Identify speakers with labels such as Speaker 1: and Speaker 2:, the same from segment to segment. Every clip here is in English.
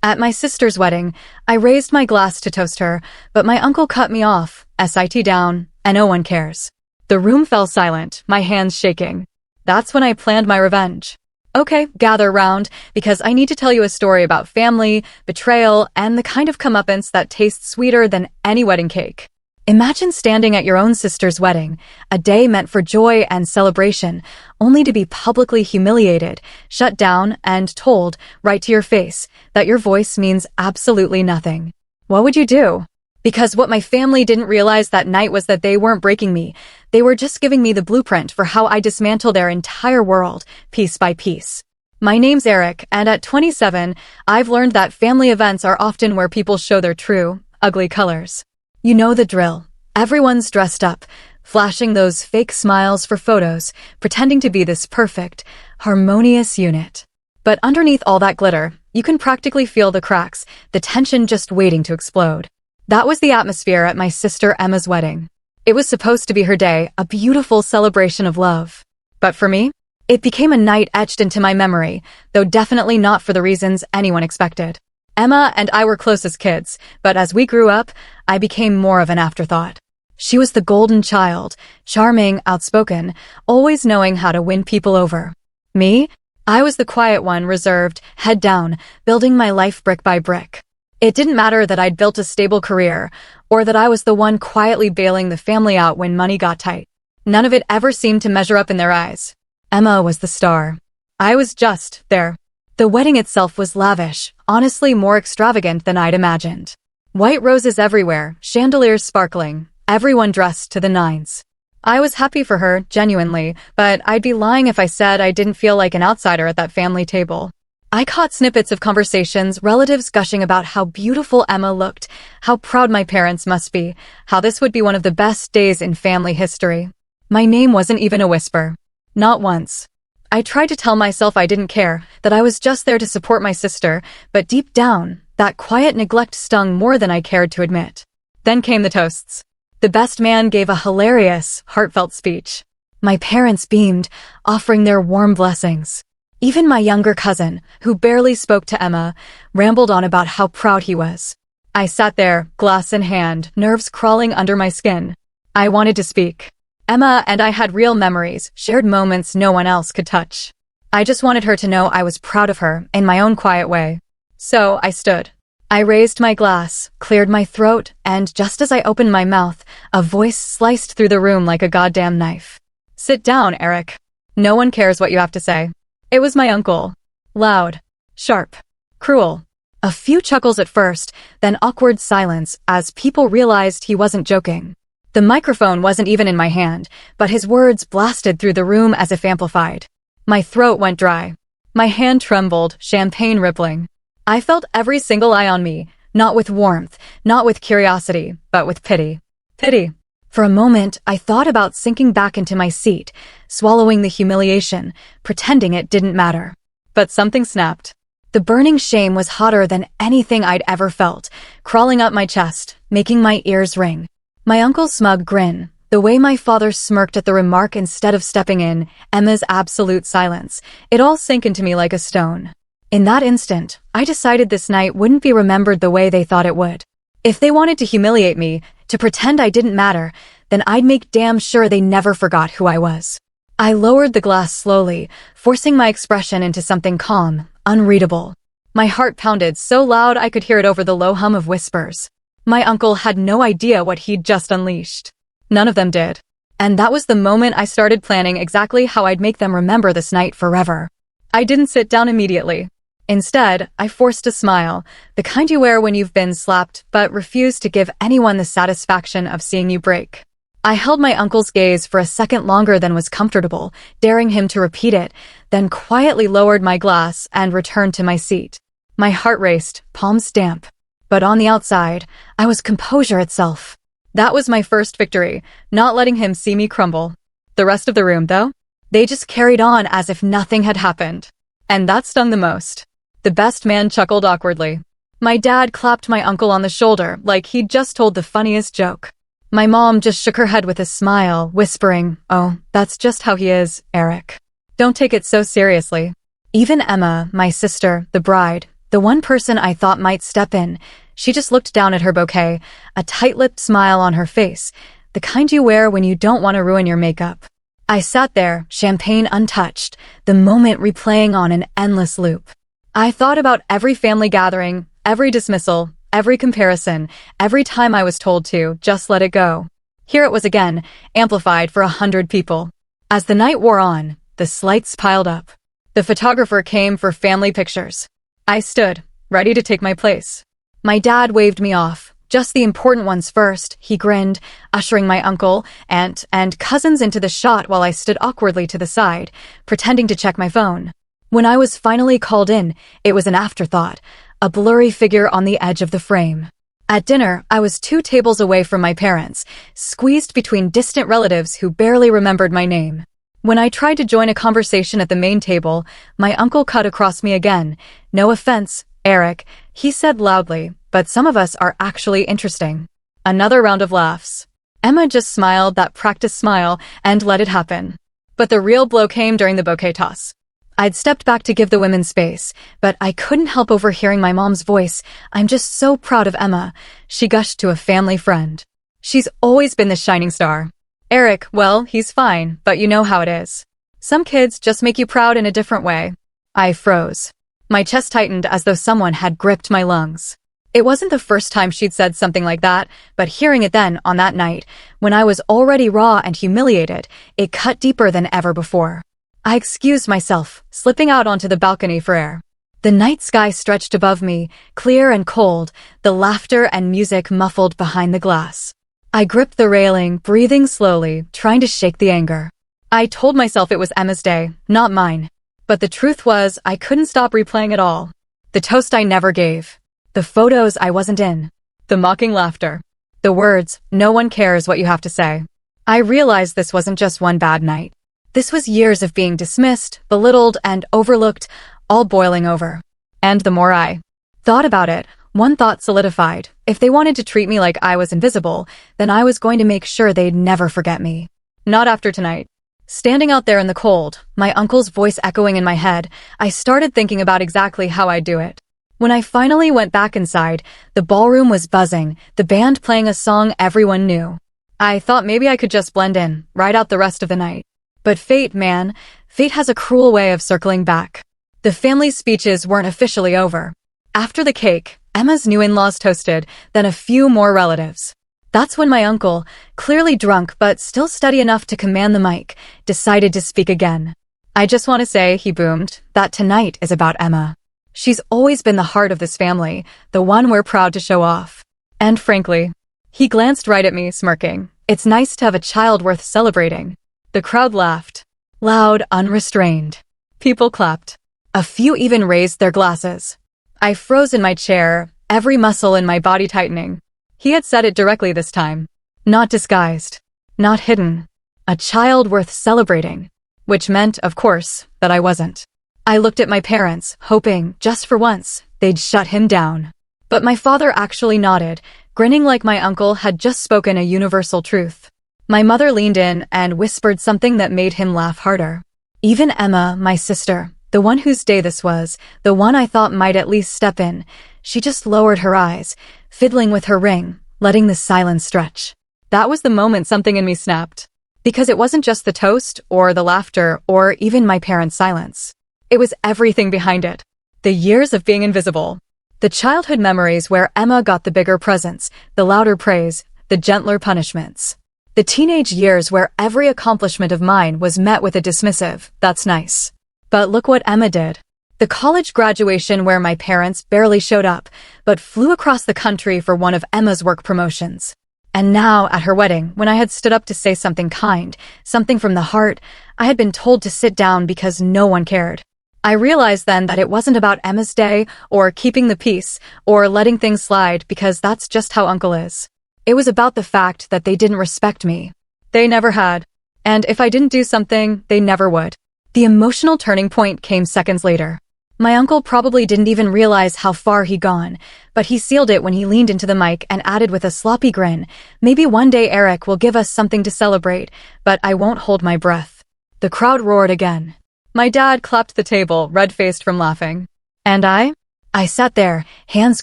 Speaker 1: At my sister's wedding, I raised my glass to toast her, but my uncle cut me off, SIT down, and no one cares. The room fell silent, my hands shaking. That's when I planned my revenge. Okay, gather round, because I need to tell you a story about family, betrayal, and the kind of comeuppance that tastes sweeter than any wedding cake. Imagine standing at your own sister's wedding, a day meant for joy and celebration, only to be publicly humiliated, shut down, and told, right to your face, that your voice means absolutely nothing. What would you do? Because what my family didn't realize that night was that they weren't breaking me. They were just giving me the blueprint for how I dismantle their entire world, piece by piece. My name's Eric, and at 27, I've learned that family events are often where people show their true, ugly colors. You know the drill. Everyone's dressed up, flashing those fake smiles for photos, pretending to be this perfect, harmonious unit. But underneath all that glitter, you can practically feel the cracks, the tension just waiting to explode. That was the atmosphere at my sister Emma's wedding. It was supposed to be her day, a beautiful celebration of love. But for me, it became a night etched into my memory, though definitely not for the reasons anyone expected. Emma and I were close as kids, but as we grew up, I became more of an afterthought. She was the golden child, charming, outspoken, always knowing how to win people over. Me? I was the quiet one, reserved, head down, building my life brick by brick. It didn't matter that I'd built a stable career, or that I was the one quietly bailing the family out when money got tight. None of it ever seemed to measure up in their eyes. Emma was the star. I was just there. The wedding itself was lavish, honestly more extravagant than I'd imagined. White roses everywhere, chandeliers sparkling, everyone dressed to the nines. I was happy for her, genuinely, but I'd be lying if I said I didn't feel like an outsider at that family table. I caught snippets of conversations, relatives gushing about how beautiful Emma looked, how proud my parents must be, how this would be one of the best days in family history. My name wasn't even a whisper. Not once. I tried to tell myself I didn't care, that I was just there to support my sister, but deep down, that quiet neglect stung more than I cared to admit. Then came the toasts. The best man gave a hilarious, heartfelt speech. My parents beamed, offering their warm blessings. Even my younger cousin, who barely spoke to Emma, rambled on about how proud he was. I sat there, glass in hand, nerves crawling under my skin. I wanted to speak. Emma and I had real memories, shared moments no one else could touch. I just wanted her to know I was proud of her, in my own quiet way. So I stood. I raised my glass, cleared my throat, and just as I opened my mouth, a voice sliced through the room like a goddamn knife. Sit down, Eric. No one cares what you have to say. It was my uncle. Loud, sharp, cruel. A few chuckles at first, then awkward silence as people realized he wasn't joking. The microphone wasn't even in my hand, but his words blasted through the room as if amplified. My throat went dry. My hand trembled, champagne rippling. I felt every single eye on me, not with warmth, not with curiosity, but with pity. Pity. For a moment, I thought about sinking back into my seat, swallowing the humiliation, pretending it didn't matter. But something snapped. The burning shame was hotter than anything I'd ever felt, crawling up my chest, making my ears ring. My uncle's smug grin, the way my father smirked at the remark instead of stepping in, Emma's absolute silence, it all sank into me like a stone. In that instant, I decided this night wouldn't be remembered the way they thought it would. If they wanted to humiliate me, to pretend I didn't matter, then I'd make damn sure they never forgot who I was. I lowered the glass slowly, forcing my expression into something calm, unreadable. My heart pounded so loud I could hear it over the low hum of whispers. My uncle had no idea what he'd just unleashed. None of them did. And that was the moment I started planning exactly how I'd make them remember this night forever. I didn't sit down immediately. Instead, I forced a smile, the kind you wear when you've been slapped but refuse to give anyone the satisfaction of seeing you break. I held my uncle's gaze for a second longer than was comfortable, daring him to repeat it, then quietly lowered my glass and returned to my seat. My heart raced, palms damp. But on the outside, I was composure itself. That was my first victory, not letting him see me crumble. The rest of the room, though? They just carried on as if nothing had happened. And that stung the most. The best man chuckled awkwardly. My dad clapped my uncle on the shoulder like he'd just told the funniest joke. My mom just shook her head with a smile, whispering, "Oh, that's just how he is, Eric. Don't take it so seriously." Even Emma, my sister, the bride, The one person I thought might step in. She just looked down at her bouquet, a tight-lipped smile on her face, the kind you wear when you don't want to ruin your makeup. I sat there, champagne untouched, the moment replaying on an endless loop. I thought about every family gathering, every dismissal, every comparison, every time I was told to just let it go. Here it was again, amplified for 100 people. As the night wore on, the slights piled up. The photographer came for family pictures. I stood, ready to take my place. My dad waved me off, just the important ones first. He grinned, ushering my uncle, aunt, and cousins into the shot while I stood awkwardly to the side, pretending to check my phone. When I was finally called in, it was an afterthought, a blurry figure on the edge of the frame. At dinner, I was 2 tables away from my parents, squeezed between distant relatives who barely remembered my name. When I tried to join a conversation at the main table, my uncle cut across me again. "No offense, Eric," he said loudly, "but some of us are actually interesting." Another round of laughs. Emma just smiled that practice smile and let it happen. But the real blow came during the bouquet toss. I'd stepped back to give the women space, but I couldn't help overhearing my mom's voice. "I'm just so proud of Emma," she gushed to a family friend. "She's always been the shining star. Eric, well, he's fine, but you know how it is. Some kids just make you proud in a different way." I froze. My chest tightened as though someone had gripped my lungs. It wasn't the first time she'd said something like that, but hearing it then, on that night, when I was already raw and humiliated, it cut deeper than ever before. I excused myself, slipping out onto the balcony for air. The night sky stretched above me, clear and cold, the laughter and music muffled behind the glass. I gripped the railing, breathing slowly, trying to shake the anger. I told myself it was Emma's day, not mine. But the truth was, I couldn't stop replaying it all. The toast I never gave. The photos I wasn't in. The mocking laughter. The words, "No one cares what you have to say." I realized this wasn't just one bad night. This was years of being dismissed, belittled, and overlooked, all boiling over. And the more I thought about it, one thought solidified. If they wanted to treat me like I was invisible, then I was going to make sure they'd never forget me. Not after tonight. Standing out there in the cold, my uncle's voice echoing in my head, I started thinking about exactly how I'd do it. When I finally went back inside, the ballroom was buzzing, the band playing a song everyone knew. I thought maybe I could just blend in, ride out the rest of the night. But fate, man, fate has a cruel way of circling back. The family's speeches weren't officially over. After the cake, Emma's new in-laws toasted, then a few more relatives. That's when my uncle, clearly drunk but still steady enough to command the mic, decided to speak again. "I just want to say," he boomed, "that tonight is about Emma. She's always been the heart of this family, the one we're proud to show off. And frankly," he glanced right at me, smirking, "it's nice to have a child worth celebrating." The crowd laughed. Loud, unrestrained. People clapped. A few even raised their glasses. I froze in my chair, every muscle in my body tightening. He had said it directly this time. Not disguised. Not hidden. A child worth celebrating. Which meant, of course, that I wasn't. I looked at my parents, hoping, just for once, they'd shut him down. But my father actually nodded, grinning like my uncle had just spoken a universal truth. My mother leaned in and whispered something that made him laugh harder. Even Emma, my sister, the one whose day this was, the one I thought might at least step in, she just lowered her eyes, fiddling with her ring, letting the silence stretch. That was the moment something in me snapped. Because it wasn't just the toast, or the laughter, or even my parents' silence. It was everything behind it. The years of being invisible. The childhood memories where Emma got the bigger presents, the louder praise, the gentler punishments. The teenage years where every accomplishment of mine was met with a dismissive, "That's nice." But look what Emma did. The college graduation where my parents barely showed up, but flew across the country for one of Emma's work promotions. And now, at her wedding, when I had stood up to say something kind, something from the heart, I had been told to sit down because no one cared. I realized then that it wasn't about Emma's day, or keeping the peace, or letting things slide because that's just how Uncle is. It was about the fact that they didn't respect me. They never had. And if I didn't do something, they never would. The emotional turning point came seconds later. My uncle probably didn't even realize how far he'd gone, but he sealed it when he leaned into the mic and added with a sloppy grin, "Maybe one day Eric will give us something to celebrate, but I won't hold my breath." The crowd roared again. My dad clapped the table, red-faced from laughing. And I I sat there, hands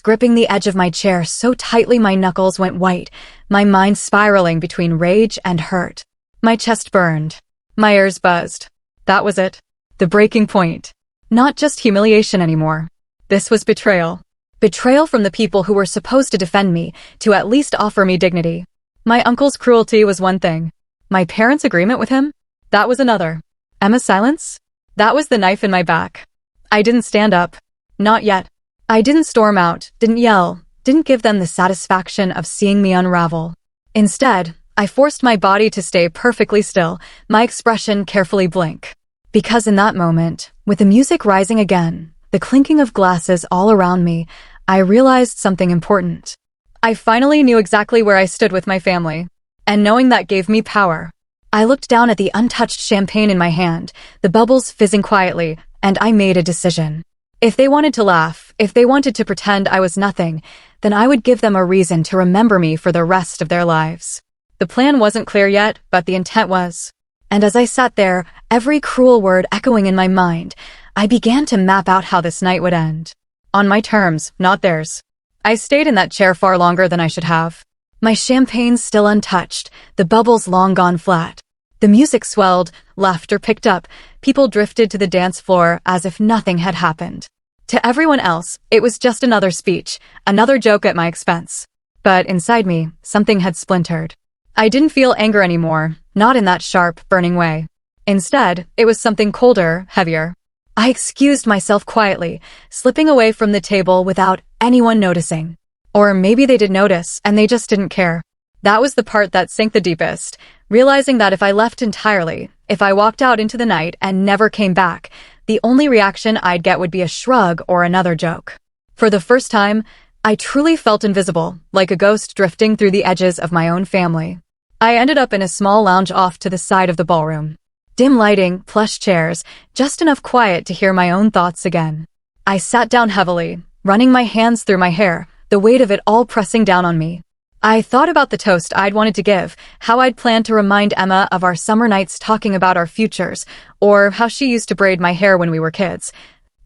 Speaker 1: gripping the edge of my chair so tightly my knuckles went white, my mind spiraling between rage and hurt. My chest burned. My ears buzzed. That was it. The breaking point. Not just humiliation anymore. This was betrayal. Betrayal from the people who were supposed to defend me, to at least offer me dignity. My uncle's cruelty was one thing. My parents' agreement with him? That was another. Emma's silence? That was the knife in my back. I didn't stand up. Not yet. I didn't storm out, didn't yell, didn't give them the satisfaction of seeing me unravel. Instead, I forced my body to stay perfectly still, my expression carefully blank. Because in that moment, with the music rising again, the clinking of glasses all around me, I realized something important. I finally knew exactly where I stood with my family. And knowing that gave me power. I looked down at the untouched champagne in my hand, the bubbles fizzing quietly, and I made a decision. If they wanted to laugh, if they wanted to pretend I was nothing, then I would give them a reason to remember me for the rest of their lives. The plan wasn't clear yet, but the intent was. And as I sat there, every cruel word echoing in my mind, I began to map out how this night would end. On my terms, not theirs. I stayed in that chair far longer than I should have. My champagne still untouched, the bubbles long gone flat. The music swelled, laughter picked up, people drifted to the dance floor as if nothing had happened. To everyone else, it was just another speech, another joke at my expense. But inside me, something had splintered. I didn't feel anger anymore, not in that sharp, burning way. Instead, it was something colder, heavier. I excused myself quietly, slipping away from the table without anyone noticing. Or maybe they did notice, and they just didn't care. That was the part that sank the deepest, realizing that if I left entirely, if I walked out into the night and never came back, the only reaction I'd get would be a shrug or another joke. For the first time, I truly felt invisible, like a ghost drifting through the edges of my own family. I ended up in a small lounge off to the side of the ballroom. Dim lighting, plush chairs, just enough quiet to hear my own thoughts again. I sat down heavily, running my hands through my hair, the weight of it all pressing down on me. I thought about the toast I'd wanted to give, how I'd planned to remind Emma of our summer nights talking about our futures, or how she used to braid my hair when we were kids,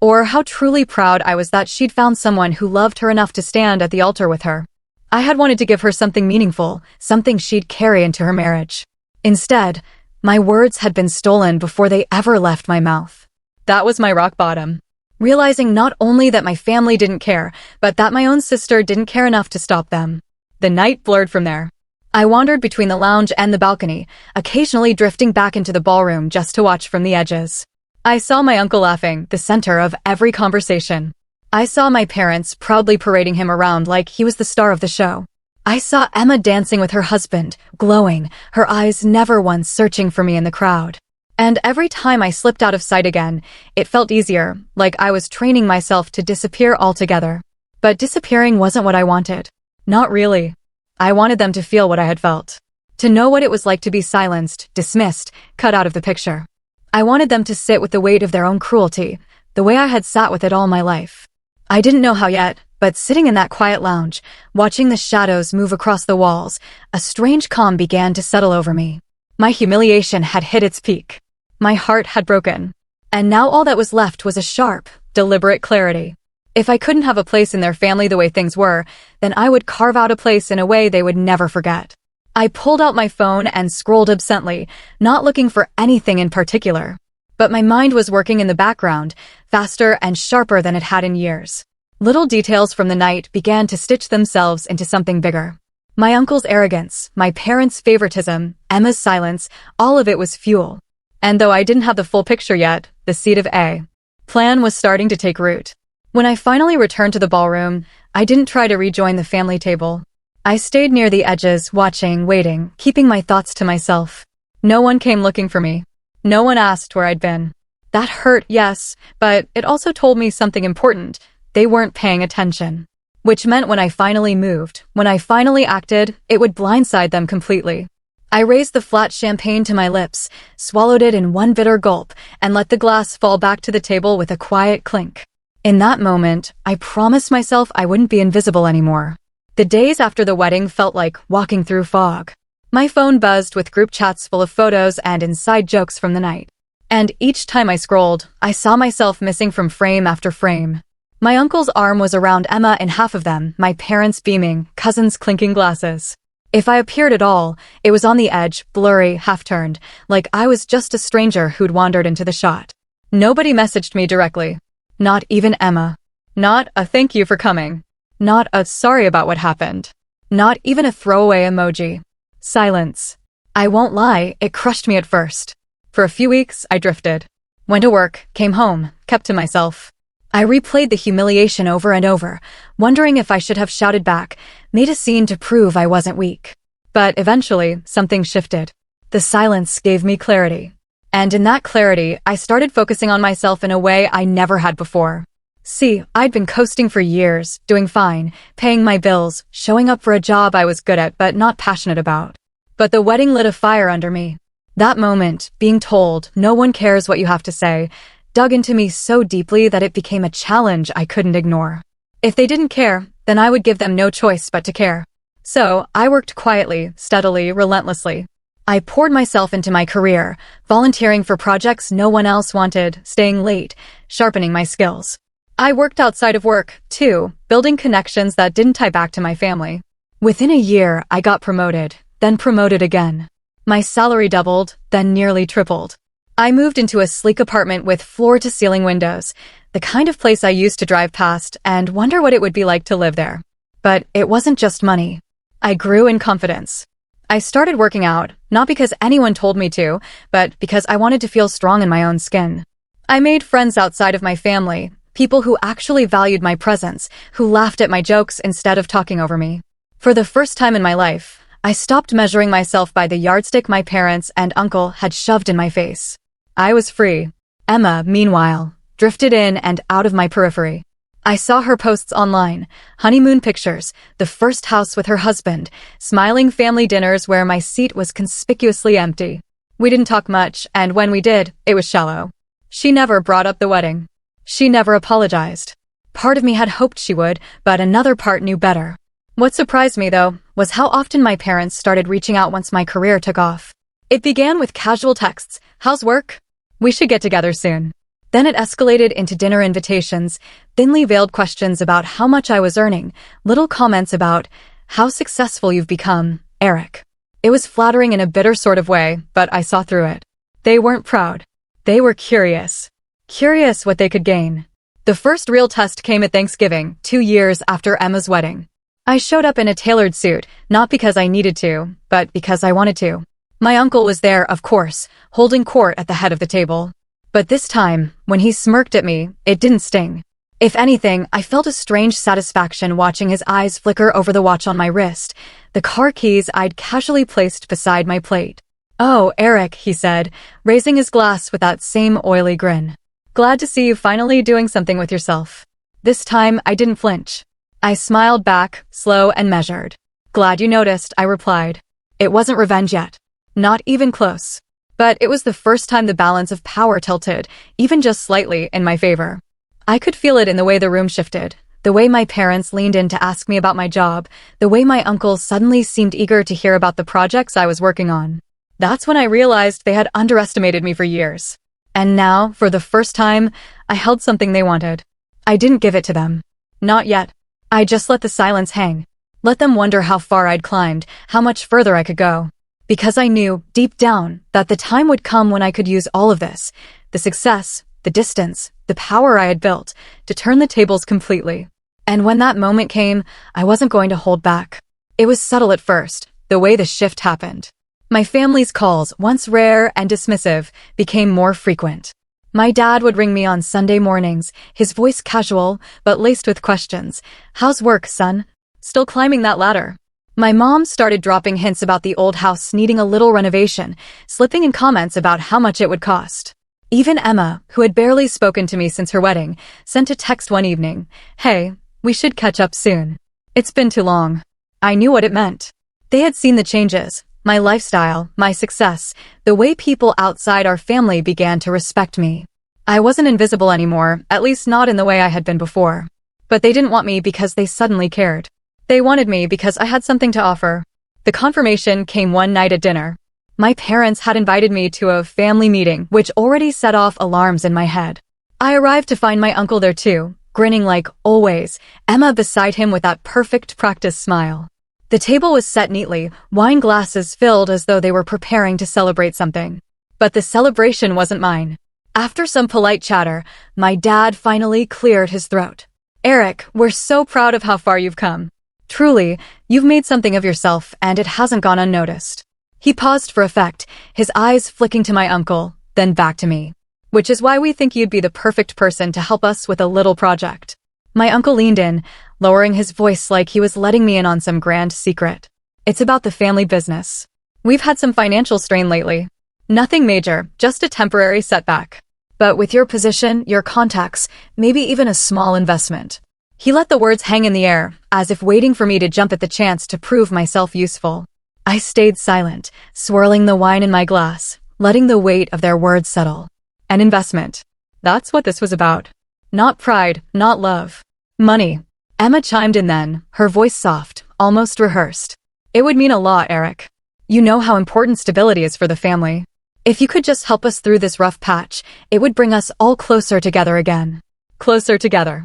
Speaker 1: or how truly proud I was that she'd found someone who loved her enough to stand at the altar with her. I had wanted to give her something meaningful, something she'd carry into her marriage. Instead, my words had been stolen before they ever left my mouth. That was my rock bottom. Realizing not only that my family didn't care, but that my own sister didn't care enough to stop them. The night blurred from there. I wandered between the lounge and the balcony, occasionally drifting back into the ballroom just to watch from the edges. I saw my uncle laughing, the center of every conversation. I saw my parents proudly parading him around like he was the star of the show. I saw Emma dancing with her husband, glowing, her eyes never once searching for me in the crowd. And every time I slipped out of sight again, it felt easier, like I was training myself to disappear altogether. But disappearing wasn't what I wanted. Not really. I wanted them to feel what I had felt. To know what it was like to be silenced, dismissed, cut out of the picture. I wanted them to sit with the weight of their own cruelty, the way I had sat with it all my life. I didn't know how yet, but sitting in that quiet lounge, watching the shadows move across the walls, a strange calm began to settle over me. My humiliation had hit its peak. My heart had broken. And now all that was left was a sharp, deliberate clarity. If I couldn't have a place in their family the way things were, then I would carve out a place in a way they would never forget. I pulled out my phone and scrolled absently, not looking for anything in particular. But my mind was working in the background, faster and sharper than it had in years. Little details from the night began to stitch themselves into something bigger. My uncle's arrogance, my parents' favoritism, Emma's silence, all of it was fuel. And though I didn't have the full picture yet, the seed of a plan was starting to take root. When I finally returned to the ballroom, I didn't try to rejoin the family table. I stayed near the edges, watching, waiting, keeping my thoughts to myself. No one came looking for me. No one asked where I'd been. That hurt, yes, but it also told me something important. They weren't paying attention. Which meant when I finally moved, when I finally acted, it would blindside them completely. I raised the flat champagne to my lips, swallowed it in one bitter gulp, and let the glass fall back to the table with a quiet clink. In that moment, I promised myself I wouldn't be invisible anymore. The days after the wedding felt like walking through fog. My phone buzzed with group chats full of photos and inside jokes from the night. And each time I scrolled, I saw myself missing from frame after frame. My uncle's arm was around Emma in half of them, my parents beaming, cousins clinking glasses. If I appeared at all, it was on the edge, blurry, half-turned, like I was just a stranger who'd wandered into the shot. Nobody messaged me directly. Not even Emma. Not a thank you for coming. Not a sorry about what happened. Not even a throwaway emoji. Silence. I won't lie, it crushed me at first. For a few weeks, I drifted. Went to work, came home, kept to myself. I replayed the humiliation over and over, wondering if I should have shouted back, made a scene to prove I wasn't weak. But eventually, something shifted. The silence gave me clarity. And in that clarity, I started focusing on myself in a way I never had before. See, I'd been coasting for years, doing fine, paying my bills, showing up for a job I was good at but not passionate about. But the wedding lit a fire under me. That moment, being told, no one cares what you have to say, dug into me so deeply that it became a challenge I couldn't ignore. If they didn't care, then I would give them no choice but to care. So, I worked quietly, steadily, relentlessly. I poured myself into my career, volunteering for projects no one else wanted, staying late, sharpening my skills. I worked outside of work, too, building connections that didn't tie back to my family. Within a year, I got promoted, then promoted again. My salary doubled, then nearly tripled. I moved into a sleek apartment with floor-to-ceiling windows, the kind of place I used to drive past and wonder what it would be like to live there. But it wasn't just money. I grew in confidence. I started working out, not because anyone told me to, but because I wanted to feel strong in my own skin. I made friends outside of my family, people who actually valued my presence, who laughed at my jokes instead of talking over me. For the first time in my life, I stopped measuring myself by the yardstick my parents and uncle had shoved in my face. I was free. Emma, meanwhile, drifted in and out of my periphery. I saw her posts online, honeymoon pictures, the first house with her husband, smiling family dinners where my seat was conspicuously empty. We didn't talk much, and when we did, it was shallow. She never brought up the wedding. She never apologized. Part of me had hoped she would, but another part knew better. What surprised me, though, was how often my parents started reaching out once my career took off. It began with casual texts, "How's work? We should get together soon." Then it escalated into dinner invitations, thinly veiled questions about how much I was earning, little comments about how successful you've become, Eric. It was flattering in a bitter sort of way, but I saw through it. They weren't proud. They were curious. Curious what they could gain. The first real test came at Thanksgiving, 2 years after Emma's wedding. I showed up in a tailored suit, not because I needed to, but because I wanted to. My uncle was there, of course, holding court at the head of the table. But this time, when he smirked at me, it didn't sting. If anything, I felt a strange satisfaction watching his eyes flicker over the watch on my wrist, the car keys I'd casually placed beside my plate. "Oh, Eric," he said, raising his glass with that same oily grin. "Glad to see you finally doing something with yourself." This time, I didn't flinch. I smiled back, slow and measured. "Glad you noticed," I replied. It wasn't revenge yet. Not even close. But it was the first time the balance of power tilted, even just slightly, in my favor. I could feel it in the way the room shifted, the way my parents leaned in to ask me about my job, the way my uncle suddenly seemed eager to hear about the projects I was working on. That's when I realized they had underestimated me for years. And now, for the first time, I held something they wanted. I didn't give it to them. Not yet. I just let the silence hang. Let them wonder how far I'd climbed, how much further I could go. Because I knew, deep down, that the time would come when I could use all of this, the success, the distance, the power I had built, to turn the tables completely. And when that moment came, I wasn't going to hold back. It was subtle at first, the way the shift happened. My family's calls, once rare and dismissive, became more frequent. My dad would ring me on Sunday mornings, his voice casual, but laced with questions. "How's work, son? Still climbing that ladder?" My mom started dropping hints about the old house needing a little renovation, slipping in comments about how much it would cost. Even Emma, who had barely spoken to me since her wedding, sent a text one evening, "Hey, we should catch up soon. It's been too long." I knew what it meant. They had seen the changes, my lifestyle, my success, the way people outside our family began to respect me. I wasn't invisible anymore, at least not in the way I had been before. But they didn't want me because they suddenly cared. They wanted me because I had something to offer. The confirmation came one night at dinner. My parents had invited me to a family meeting, which already set off alarms in my head. I arrived to find my uncle there too, grinning like always, Emma beside him with that perfect practice smile. The table was set neatly, wine glasses filled as though they were preparing to celebrate something. But the celebration wasn't mine. After some polite chatter, my dad finally cleared his throat. "Eric, we're so proud of how far you've come. Truly, you've made something of yourself, and it hasn't gone unnoticed." He paused for effect, his eyes flicking to my uncle, then back to me. "Which is why we think you'd be the perfect person to help us with a little project." My uncle leaned in, lowering his voice like he was letting me in on some grand secret. "It's about the family business. We've had some financial strain lately. Nothing major, just a temporary setback. But with your position, your contacts, maybe even a small investment." He let the words hang in the air, as if waiting for me to jump at the chance to prove myself useful. I stayed silent, swirling the wine in my glass, letting the weight of their words settle. An investment. That's what this was about. Not pride, not love. Money. Emma chimed in then, her voice soft, almost rehearsed. "It would mean a lot, Eric. You know how important stability is for the family. If you could just help us through this rough patch, it would bring us all closer together again." Closer together.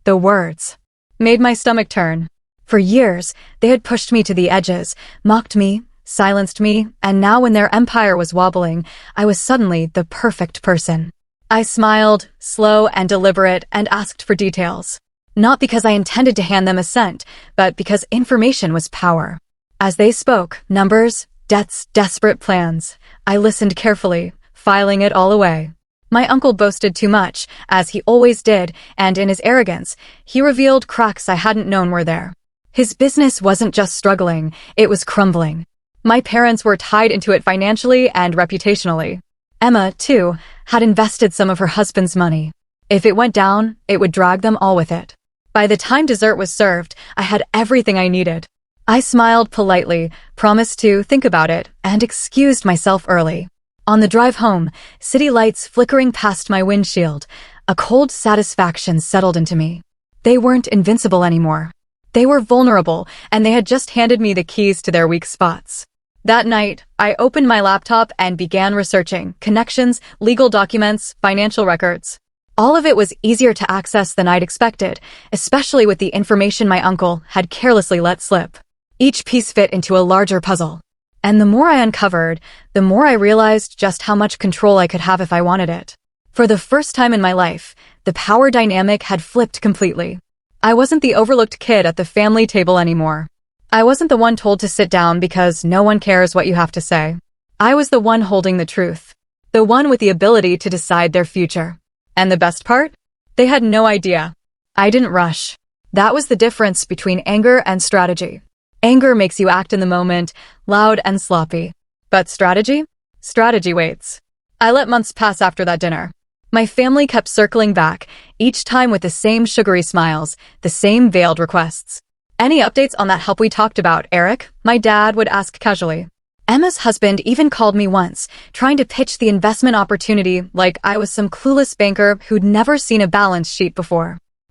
Speaker 1: The words made my stomach turn. For years, they had pushed me to the edges, mocked me, silenced me, and now when their empire was wobbling, I was suddenly the perfect person. I smiled, slow and deliberate, and asked for details. Not because I intended to hand them a cent, but because information was power. As they spoke, numbers, debts, desperate plans, I listened carefully, filing it all away. My uncle boasted too much, as he always did, and in his arrogance, he revealed cracks I hadn't known were there. His business wasn't just struggling, it was crumbling. My parents were tied into it financially and reputationally. Emma, too, had invested some of her husband's money. If it went down, it would drag them all with it. By the time dessert was served, I had everything I needed. I smiled politely, promised to think about it, and excused myself early. On the drive home, city lights flickering past my windshield, a cold satisfaction settled into me. They weren't invincible anymore. They were vulnerable, and they had just handed me the keys to their weak spots. That night, I opened my laptop and began researching connections, legal documents, financial records. All of it was easier to access than I'd expected, especially with the information my uncle had carelessly let slip. Each piece fit into a larger puzzle. And the more I uncovered, the more I realized just how much control I could have if I wanted it. For the first time in my life, the power dynamic had flipped completely. I wasn't the overlooked kid at the family table anymore. I wasn't the one told to sit down because no one cares what you have to say. I was the one holding the truth. The one with the ability to decide their future. And the best part? They had no idea. I didn't rush. That was the difference between anger and strategy. Anger makes you act in the moment, loud and sloppy. But strategy? Strategy waits. I let months pass after that dinner. My family kept circling back, each time with the same sugary smiles, the same veiled requests. "Any updates on that help we talked about, Eric?" my dad would ask casually. Emma's husband even called me once, trying to pitch the investment opportunity like I was some clueless banker who'd never seen a balance sheet before.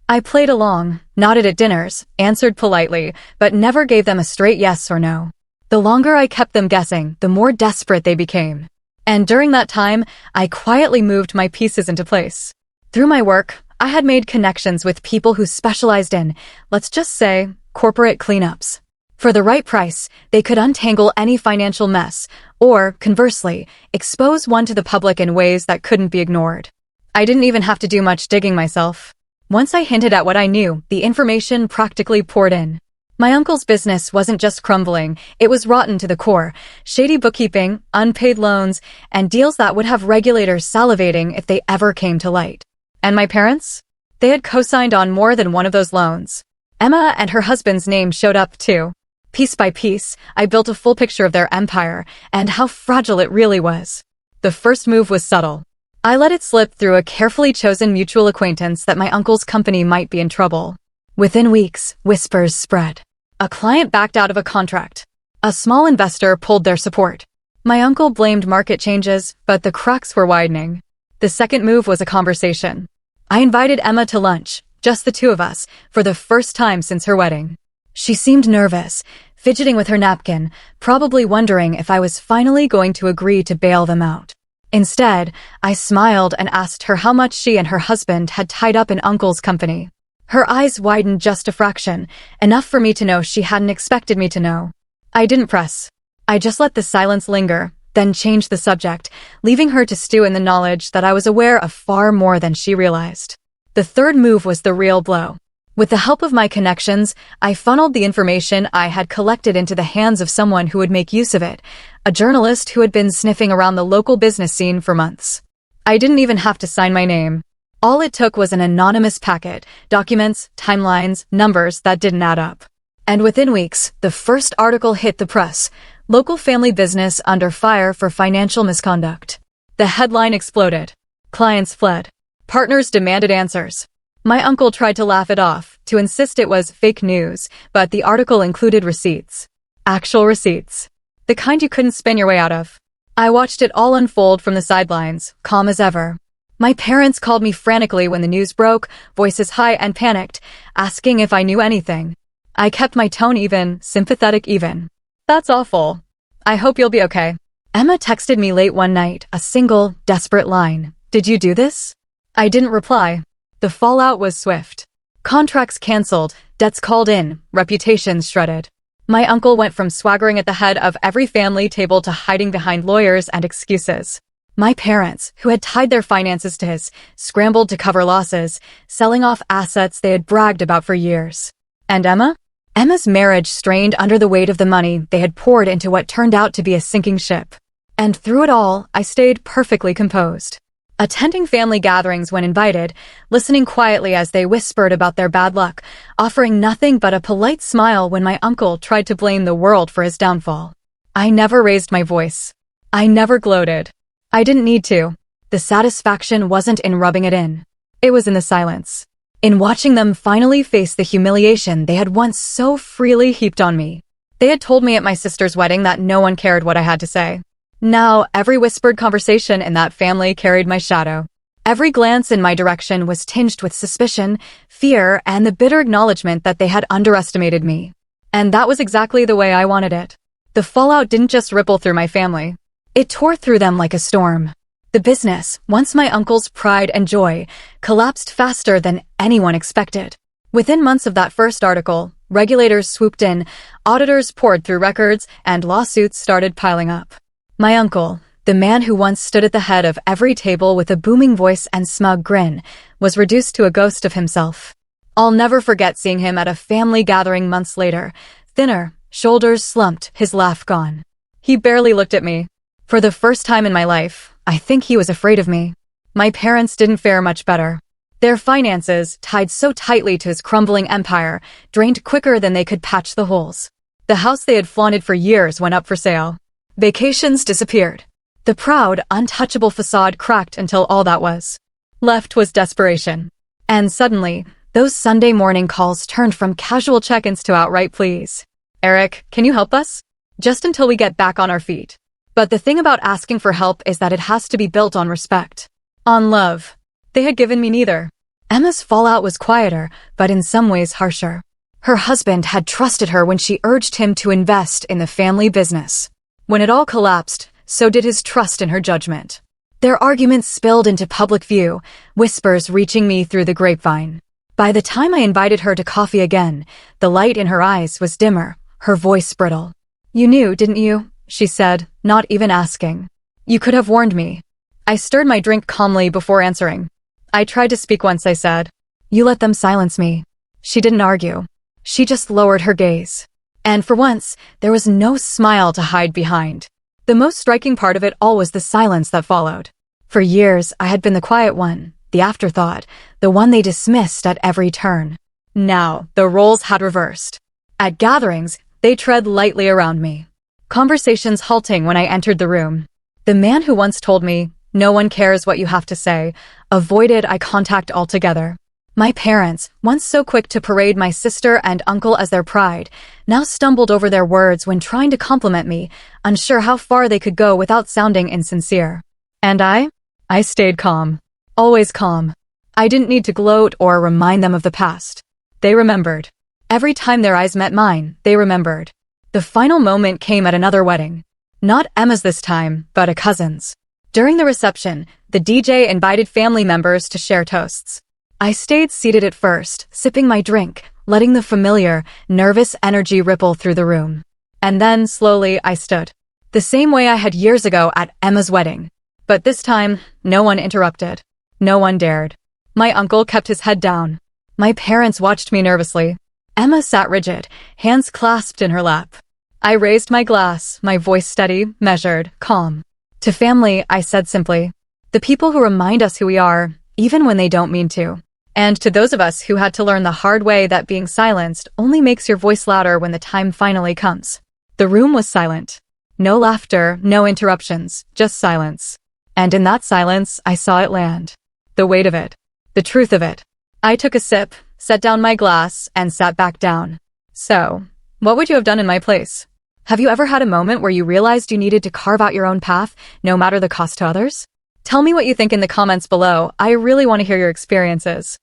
Speaker 1: I played along, nodded at dinners, answered politely, but never gave them a straight yes or no. The longer I kept them guessing, the more desperate they became. And during that time, I quietly moved my pieces into place. Through my work, I had made connections with people who specialized in, let's just say, corporate cleanups. For the right price, they could untangle any financial mess, or, conversely, expose one to the public in ways that couldn't be ignored. I didn't even have to do much digging myself. Once I hinted at what I knew, the information practically poured in. My uncle's business wasn't just crumbling, it was rotten to the core. Shady bookkeeping, unpaid loans, and deals that would have regulators salivating if they ever came to light. And my parents? They had co-signed on more than one of those loans. Emma and her husband's name showed up too. Piece by piece, I built a full picture of their empire and how fragile it really was. The first move was subtle. I let it slip through a carefully chosen mutual acquaintance that my uncle's company might be in trouble. Within weeks, whispers spread. A client backed out of a contract. A small investor pulled their support. My uncle blamed market changes, but the cracks were widening. The second move was a conversation. I invited Emma to lunch, just the two of us, for the first time since her wedding. She seemed nervous, fidgeting with her napkin, probably wondering if I was finally going to agree to bail them out. Instead, I smiled and asked her how much she and her husband had tied up in Uncle's company. Her eyes widened just a fraction, enough for me to know she hadn't expected me to know. I didn't press. I just let the silence linger, then changed the subject, leaving her to stew in the knowledge that I was aware of far more than she realized. The third move was the real blow. With the help of my connections, I funneled the information I had collected into the hands of someone who would make use of it, a journalist who had been sniffing around the local business scene for months. I didn't even have to sign my name. All it took was an anonymous packet, documents, timelines, numbers that didn't add up. And within weeks, the first article hit the press: local family business under fire for financial misconduct. The headline exploded. Clients fled. Partners demanded answers. My uncle tried to laugh it off, to insist it was fake news, but the article included receipts. Actual receipts. The kind you couldn't spin your way out of. I watched it all unfold from the sidelines, calm as ever. My parents called me frantically when the news broke, voices high and panicked, asking if I knew anything. I kept my tone even, sympathetic even. That's awful. I hope you'll be okay. Emma texted me late one night, a single, desperate line. Did you do this? I didn't reply. The fallout was swift. Contracts canceled, debts called in, reputations shredded. My uncle went from swaggering at the head of every family table to hiding behind lawyers and excuses. My parents, who had tied their finances to his, scrambled to cover losses, selling off assets they had bragged about for years. And Emma? Emma's marriage strained under the weight of the money they had poured into what turned out to be a sinking ship. And through it all, I stayed perfectly composed. Attending family gatherings when invited, listening quietly as they whispered about their bad luck, offering nothing but a polite smile when my uncle tried to blame the world for his downfall. I never raised my voice. I never gloated. I didn't need to. The satisfaction wasn't in rubbing it in. It was in the silence. In watching them finally face the humiliation they had once so freely heaped on me. They had told me at my sister's wedding that no one cared what I had to say. Now, every whispered conversation in that family carried my shadow. Every glance in my direction was tinged with suspicion, fear, and the bitter acknowledgement that they had underestimated me. And that was exactly the way I wanted it. The fallout didn't just ripple through my family. It tore through them like a storm. The business, once my uncle's pride and joy, collapsed faster than anyone expected. Within months of that first article, regulators swooped in, auditors poured through records, and lawsuits started piling up. My uncle, the man who once stood at the head of every table with a booming voice and smug grin, was reduced to a ghost of himself. I'll never forget seeing him at a family gathering months later, thinner, shoulders slumped, his laugh gone. He barely looked at me. For the first time in my life, I think he was afraid of me. My parents didn't fare much better. Their finances, tied so tightly to his crumbling empire, drained quicker than they could patch the holes. The house they had flaunted for years went up for sale. Vacations disappeared. The proud, untouchable facade cracked until all that was left was desperation. And suddenly, those Sunday morning calls turned from casual check-ins to outright pleas. Eric, can you help us? Just until we get back on our feet. But the thing about asking for help is that it has to be built on respect. On love. They had given me neither. Emma's fallout was quieter, but in some ways harsher. Her husband had trusted her when she urged him to invest in the family business. When it all collapsed, so did his trust in her judgment. Their arguments spilled into public view, whispers reaching me through the grapevine. By the time I invited her to coffee again, the light in her eyes was dimmer, her voice brittle. You knew, didn't you? She said, not even asking. You could have warned me. I stirred my drink calmly before answering. I tried to speak once, I said. You let them silence me. She didn't argue. She just lowered her gaze. And for once, there was no smile to hide behind. The most striking part of it all was the silence that followed. For years, I had been the quiet one, the afterthought, the one they dismissed at every turn. Now, the roles had reversed. At gatherings, they tread lightly around me. Conversations halting when I entered the room. The man who once told me, no one cares what you have to say, avoided eye contact altogether. My parents, once so quick to parade my sister and uncle as their pride, now stumbled over their words when trying to compliment me, unsure how far they could go without sounding insincere. And I stayed calm. Always calm. I didn't need to gloat or remind them of the past. They remembered. Every time their eyes met mine, they remembered. The final moment came at another wedding. Not Emma's this time, but a cousin's. During the reception, the DJ invited family members to share toasts. I stayed seated at first, sipping my drink, letting the familiar, nervous energy ripple through the room. And then, slowly, I stood. The same way I had years ago at Emma's wedding. But this time, no one interrupted. No one dared. My uncle kept his head down. My parents watched me nervously. Emma sat rigid, hands clasped in her lap. I raised my glass, my voice steady, measured, calm. To family, I said simply, the people who remind us who we are, even when they don't mean to. And to those of us who had to learn the hard way that being silenced only makes your voice louder when the time finally comes. The room was silent. No laughter, no interruptions, just silence. And in that silence, I saw it land. The weight of it. The truth of it. I took a sip, set down my glass, and sat back down. So, what would you have done in my place? Have you ever had a moment where you realized you needed to carve out your own path, no matter the cost to others? Tell me what you think in the comments below. I really want to hear your experiences.